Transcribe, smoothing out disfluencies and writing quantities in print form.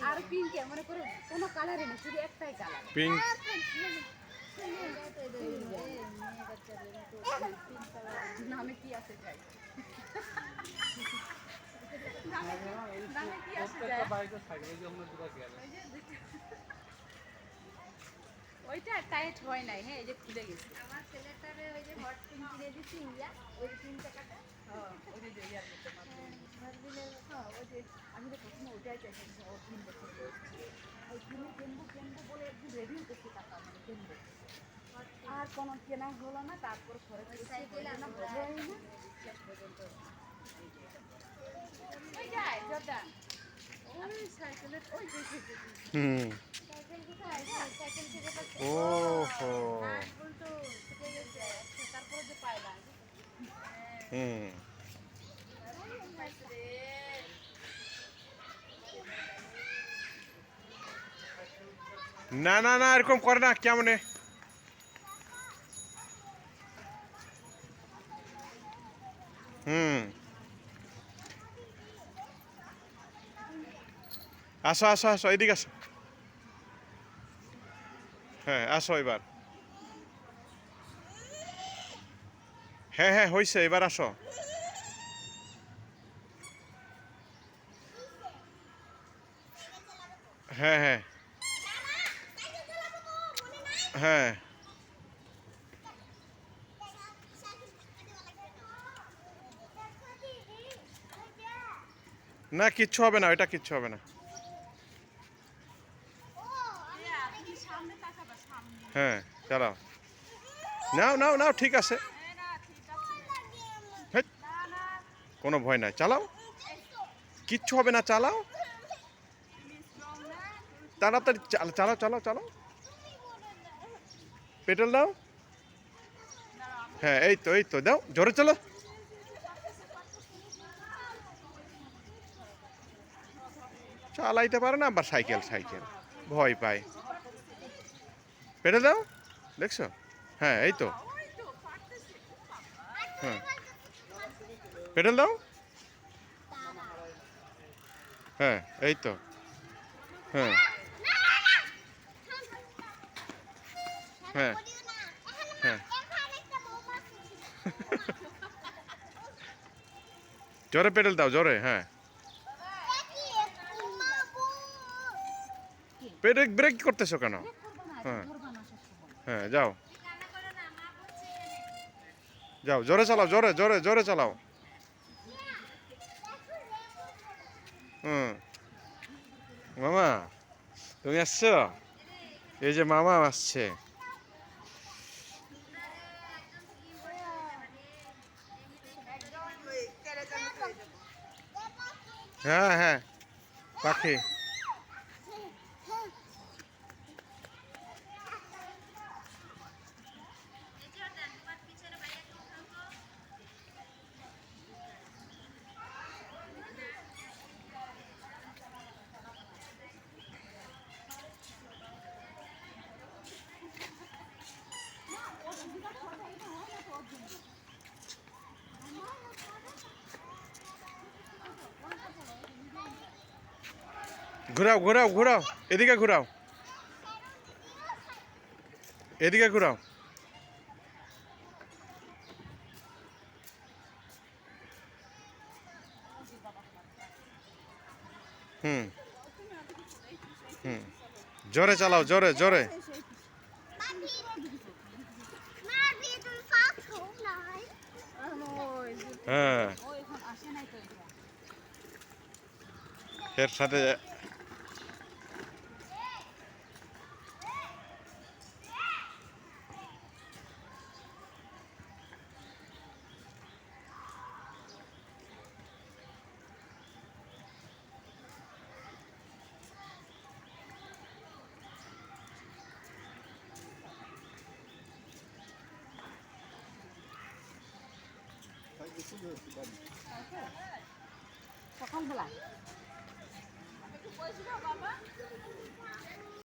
আর pink মনে করো কোনো কালারই নেই, শুধু একটাই কালার পিঙ্ক। নামে কি আসে যায়, নামে কি আসে যায়, ওইটা টাইট হয় নাই। হ্যাঁ এই যে খুলে গেছে আমার ছেলেটারে ওই যে হট পিঙ্ক কিনে দিছি ইয়া ওই 3 টাকাটা। হ্যাঁ ওই যে ইয়ার মতো ভাবলে হ্যাঁ ওই যে আমি তো প্রথমে ওইটাই চাইছি ও কিনবো কিনবো, ওই কিনে কিনবো কিনবো বলে একদিন রেডি হতেছি টাকা মানে কিনবো, আর কোনো কেনা হলো না। তারপর ঘরে সাইকেল না আনা বোঝাই না শেষ পর্যন্ত ওই যায় জর্দান ওই সাইকেলের ওই যে হুম। সাইকেল কোথায়? সাইকেল থেকে পাচ্ছি। ওহো। নাট বল্টু ছুটে গেছে। তারপরে যে পাইলাম হুম। না না না, এরকম করে না কেমনে। হুম। আসো আসো আসো, এদিকে আসো। হ্যাঁ আসো এবার। হ্যাঁ হ্যাঁ হয়েছে, এবার আসো। হ্যাঁ হ্যাঁ হ্যাঁ। না কিচ্ছু হবে না, ওইটা কিচ্ছু হবে না। সামনে তাকাবা সামনে হ্যাঁ চালাও, নাও নাও নাও, ঠিক আছে। না ঠিক আছে হেৎ, না না কোনো ভয় নাই, চালাও, কিচ্ছু হবে না, চালাও তুমি স্ট্রং না তাড়াতাড়ি, চালাও চালাও চালাও, পেট্রোল দাও। হ্যাঁ এই তো দাও, জোরে চলো। চালাইতে পারে না আবার, সাইকেল সাইকেল ভয় পায়। পেটে দাও, দেখছো? হ্যাঁ এই তো। ওই তো পারতেছে ও বাবা হ্যাঁ পেডেল দাও। হ্যাঁ এই তো। হ্যাঁ হ্যাঁ হ্যাঁ জোরে পেডেল দাও, জোরে। হ্যাঁ ব্রেক ব্রেক করতেছো কেন? হ্যাঁ হ্যাঁ যাও যাও, জোরে চালাও, জোরে জোরে জোরে চালাও। হুম। মামা তুমি আসছো? এই যে মামা আসছে। হ্যাঁ হ্যাঁ পাখি। ঘোরাও ঘোরাও ঘোরাও, এদিকে ঘোরাও, এদিকে ঘোরাও। হুম হুম জোরে চালাও, জোরে জোরে। হ্যাঁ ও এখন আসে নাই তো এটা এর সাথে সকালবেলা একটু বসে দাও বাবা।